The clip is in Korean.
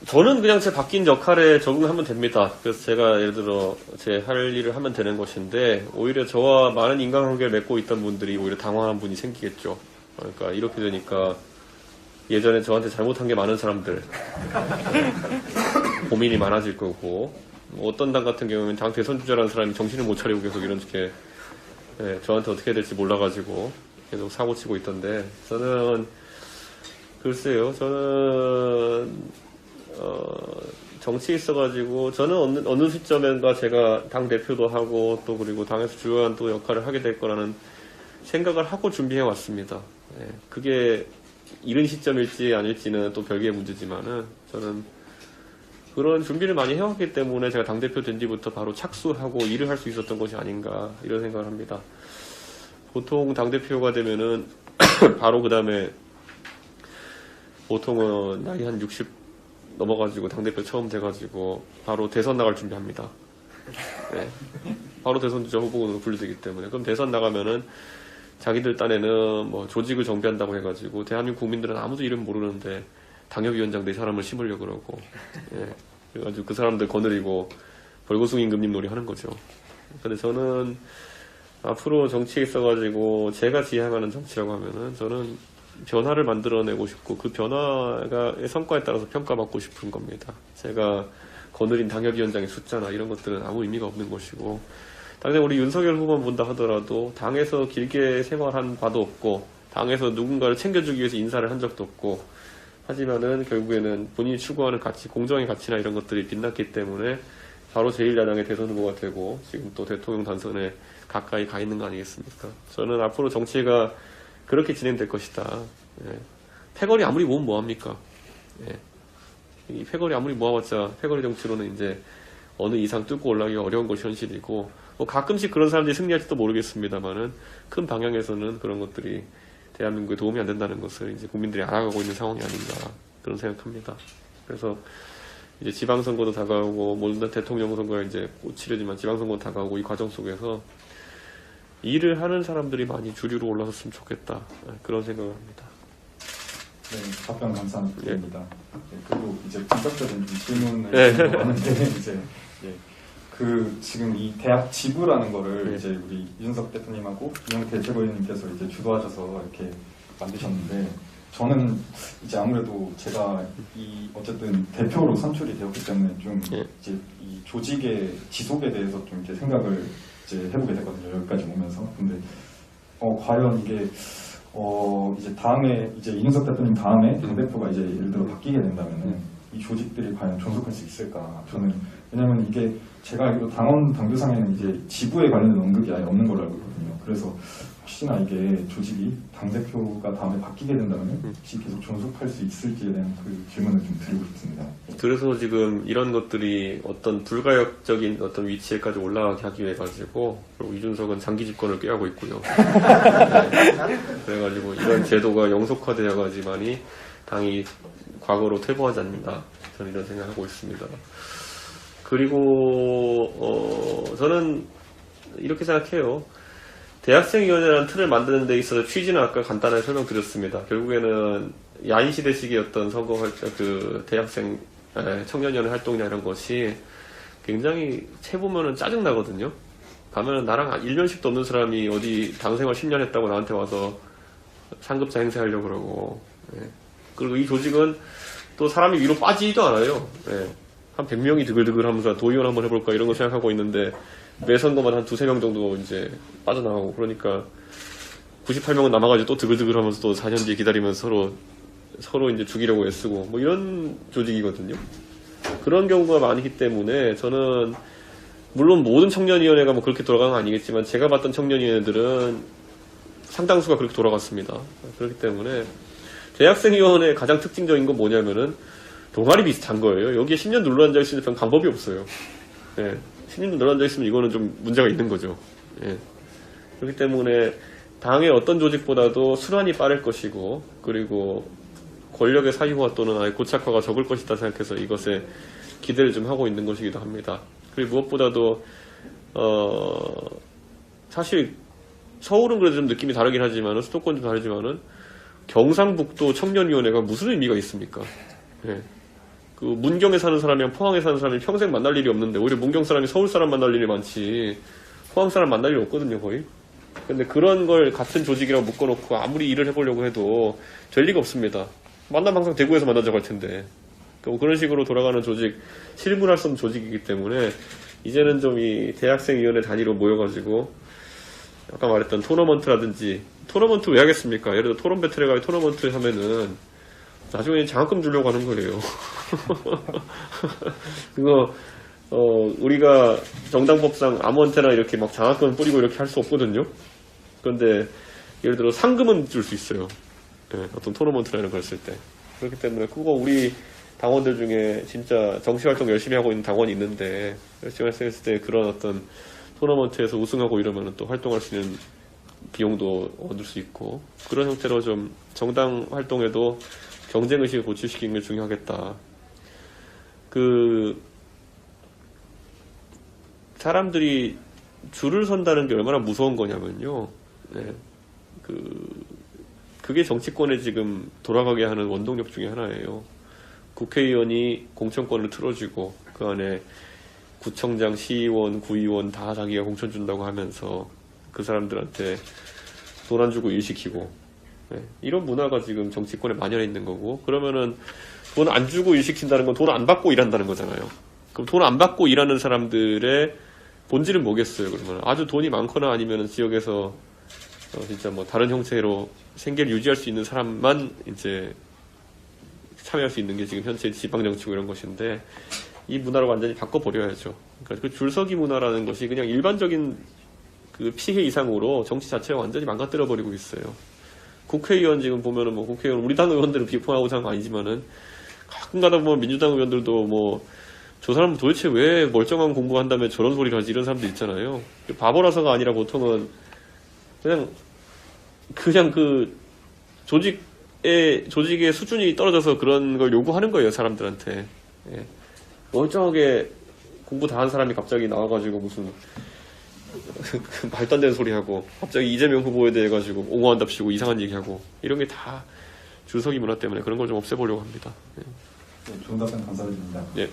저는 그냥 제 바뀐 역할에 적응하면 됩니다. 그래서 제가 예를 들어 제 할 일을 하면 되는 것인데 오히려 저와 많은 인간관계를 맺고 있던 분들이 오히려 당황한 분이 생기겠죠. 그러니까 이렇게 되니까 예전에 저한테 잘못한 게 많은 사람들 고민이 많아질 거고 어떤 당 같은 경우는 당 대선 주자라는 사람이 정신을 못 차리고 계속 이렇게 저한테 어떻게 해야 될지 몰라가지고 계속 사고치고 있던데 저는 글쎄요 저는 정치에 있어가지고 저는 어느 시점인가 제가 당 대표도 하고 또 그리고 당에서 주요한 또 역할을 하게 될 거라는 생각을 하고 준비해 왔습니다. 그게 이른 시점일지 아닐지는 또 별개의 문제지만은 저는 그런 준비를 많이 해왔기 때문에 제가 당대표 된 뒤부터 바로 착수하고 일을 할 수 있었던 것이 아닌가 이런 생각을 합니다. 보통 당대표가 되면은 바로 그 다음에 보통은 나이 한 60 넘어가지고 당대표 처음 돼가지고 바로 대선 나갈 준비합니다. 네. 바로 대선 주자 후보로 분류되기 때문에 그럼 대선 나가면은 자기들 딴에는 뭐 조직을 정비한다고 해가지고 대한민국 국민들은 아무도 이름 모르는데 당협위원장 4사람을 심으려고 그러고 그래가지고 그 사람들 거느리고 벌거숭이 임금님 놀이 하는 거죠. 근데 저는 앞으로 정치에 있어가지고 제가 지향하는 정치라고 하면은 저는 변화를 만들어내고 싶고 그 변화의 성과에 따라서 평가받고 싶은 겁니다. 제가 거느린 당협위원장의 숫자나 이런 것들은 아무 의미가 없는 것이고 당장 우리 윤석열 후보만 본다 하더라도 당에서 길게 생활한 바도 없고 당에서 누군가를 챙겨주기 위해서 인사를 한 적도 없고 하지만은 결국에는 본인이 추구하는 가치, 공정의 가치나 이런 것들이 빛났기 때문에 바로 제1야당의 대선 후보가 되고 지금 또 대통령 단선에 가까이 가 있는 거 아니겠습니까? 저는 앞으로 정치가 그렇게 진행될 것이다. 패거리 아무리 모으면 뭐합니까? 이 패거리 아무리 모아봤자 패거리 정치로는 이제 어느 이상 뚫고 올라가기가 어려운 것이 현실이고 뭐 가끔씩 그런 사람들이 승리할지도 모르겠습니다만은 큰 방향에서는 그런 것들이 대한민국에 도움이 안 된다는 것을 이제 국민들이 알아가고 있는 상황이 아닌가 그런 생각합니다. 그래서 이제 지방선거도 다가오고 모든 대통령 선거가 이제 곧 치르지만 지방선거도 다가오고 이 과정 속에서 일을 하는 사람들이 많이 주류로 올라섰으면 좋겠다 그런 생각을 합니다. 네, 답변 감사드립니다. 그리고 이제 본격적인 질문을 하는데 이제 그 지금 이 대학 지부라는 거를 이제 우리 이준석 대표님하고 김영태 최고위원님께서 이제 주도하셔서 이렇게 만드셨는데 저는 이제 아무래도 제가 이 어쨌든 대표로 선출이 되었기 때문에 좀 이제 이 조직의 지속에 대해서 좀 이제 생각을 이제 해보게 됐거든요. 여기까지 오면서. 근데 과연 이게 이제 다음에 이제 이준석 대표님 다음에 당대표가 이제 예를 들어 바뀌게 된다면은 이 조직들이 과연 존속할 수 있을까? 저는 왜냐면 이게 제가 알기로 당원 당규상에는 이제 지부에 관련된 언급이 아예 없는 걸로 알고 있거든요. 그래서 혹시나 이게 조직이 당대표가 다음에 바뀌게 된다면 혹시 계속 존속할 수 있을지에 대한 그 질문을 좀 드리고 싶습니다. 그래서 지금 이런 것들이 어떤 불가역적인 어떤 위치에까지 올라가게 하기 위해 가지고 그리고 이준석은 장기 집권을 꾀하고 있고요. 그래가지고 이런 제도가 영속화되어가지만이 당이 과거로 퇴보하지 않는다. 저는 이런 생각하고 있습니다. 그리고 저는 이렇게 생각해요. 대학생위원회라는 틀을 만드는 데 있어서 취지는 아까 간단하게 설명드렸습니다. 결국에는 야인시대식의 어떤 그 대학생 청년위원회 활동이나 이런 것이 굉장히 해보면은 짜증나거든요. 가면은 나랑 1년씩도 없는 사람이 어디 당생활 10년 했다고 나한테 와서 상급자 행세하려고 그러고 그리고 이 조직은 또 사람이 위로 빠지지도 않아요. 한 100명이 드글드글 하면서 도의원 한번 해볼까 이런 거 생각하고 있는데 매 선거마다 한 2-3명 정도 이제 빠져나가고 그러니까 98명은 남아가지고 또 드글드글 하면서 또 4년 뒤에 기다리면서 서로 이제 죽이려고 애쓰고 뭐 이런 조직이거든요. 그런 경우가 많기 때문에 저는 물론 모든 청년위원회가 뭐 그렇게 돌아가는 건 아니겠지만 제가 봤던 청년위원회들은 상당수가 그렇게 돌아갔습니다. 그렇기 때문에 대학생위원회의 가장 특징적인 건 뭐냐면은 동아리 비슷한 거예요. 여기에 10년 눌러 앉아 있으면 별 방법이 없어요. 10년 눌러 앉아 있으면 이거는 좀 문제가 있는 거죠. 그렇기 때문에 당의 어떤 조직보다도 순환이 빠를 것이고 그리고 권력의 사유화 또는 아예 고착화가 적을 것이다 생각해서 이것에 기대를 좀 하고 있는 것이기도 합니다. 그리고 무엇보다도 사실 서울은 그래도 좀 느낌이 다르긴 하지만 수도권도 다르지만은 경상북도 청년위원회가 무슨 의미가 있습니까? 그 문경에 사는 사람이랑 포항에 사는 사람이 평생 만날 일이 없는데 오히려 문경 사람이 서울 사람 만날 일이 많지 포항 사람 만날 일이 없거든요 거의. 근데 그런 걸 같은 조직이라고 묶어놓고 아무리 일을 해보려고 해도 될 리가 없습니다. 만나면 항상 대구에서 만나자고 할 텐데. 그런 식으로 돌아가는 조직, 실무할 수 없는 조직이기 때문에 이제는 좀 이 대학생위원회 단위로 모여가지고 아까 말했던 토너먼트라든지 토너먼트 왜 하겠습니까? 예를 들어 토론 배틀에 가서 토너먼트 하면은 나중에 장학금 주려고 하는 거예요. 그거 우리가 정당법상 아무한테나 이렇게 막 장학금 뿌리고 이렇게 할 수 없거든요. 그런데 예를 들어 상금은 줄 수 있어요. 네, 어떤 토너먼트라는 걸 했을 때. 그렇기 때문에 그거 우리 당원들 중에 진짜 정치활동 열심히 하고 있는 당원이 있는데 열심히 했을 때 그런 어떤 토너먼트에서 우승하고 이러면 또 활동할 수 있는 비용도 얻을 수 있고 그런 형태로 좀 정당 활동에도 경쟁의식을 고취시키는 게 중요하겠다. 사람들이 줄을 선다는 게 얼마나 무서운 거냐면요. 네. 그게 정치권에 지금 돌아가게 하는 원동력 중에 하나예요. 국회의원이 공천권을 틀어주고 그 안에 구청장, 시의원, 구의원 다 자기가 공천 준다고 하면서 그 사람들한테 돈 안 주고 일 시키고 네. 이런 문화가 지금 정치권에 만연해 있는 거고 그러면은 돈 안 주고 일 시킨다는 건 돈 안 받고 일한다는 거잖아요. 그럼 돈 안 받고 일하는 사람들의 본질은 뭐겠어요? 그러면 아주 돈이 많거나 아니면 지역에서 진짜 뭐 다른 형태로 생계를 유지할 수 있는 사람만 이제 참여할 수 있는 게 지금 현재 지방정치고 이런 것인데 이 문화를 완전히 바꿔버려야죠. 그러니까 그 줄서기 문화라는 것이 그냥 일반적인 그 피해 이상으로 정치 자체가 완전히 망가뜨려버리고 있어요. 국회의원 지금 보면은 뭐 국회의원 우리 당 의원들을 비판하고 하는 건 아니지만은 가끔 가다 보면 민주당 의원들도 뭐 저 사람은 도대체 왜 멀쩡한 공부한 다음에 저런 소리를 하지 이런 사람들 있잖아요. 바보라서가 아니라 보통은 그냥 그 조직의 수준이 떨어져서 그런 걸 요구하는 거예요, 사람들한테. 예. 멀쩡하게 공부 다 한 사람이 갑자기 나와가지고 무슨 말도 안 되는 소리 하고 갑자기 이재명 후보에 대해 가지고 옹호한답시고 이상한 얘기하고 이런 게 다 줄서기 문화 때문에 그런 걸 좀 없애보려고 합니다. 예. 네, 좋은 답변 감사드립니다. 예.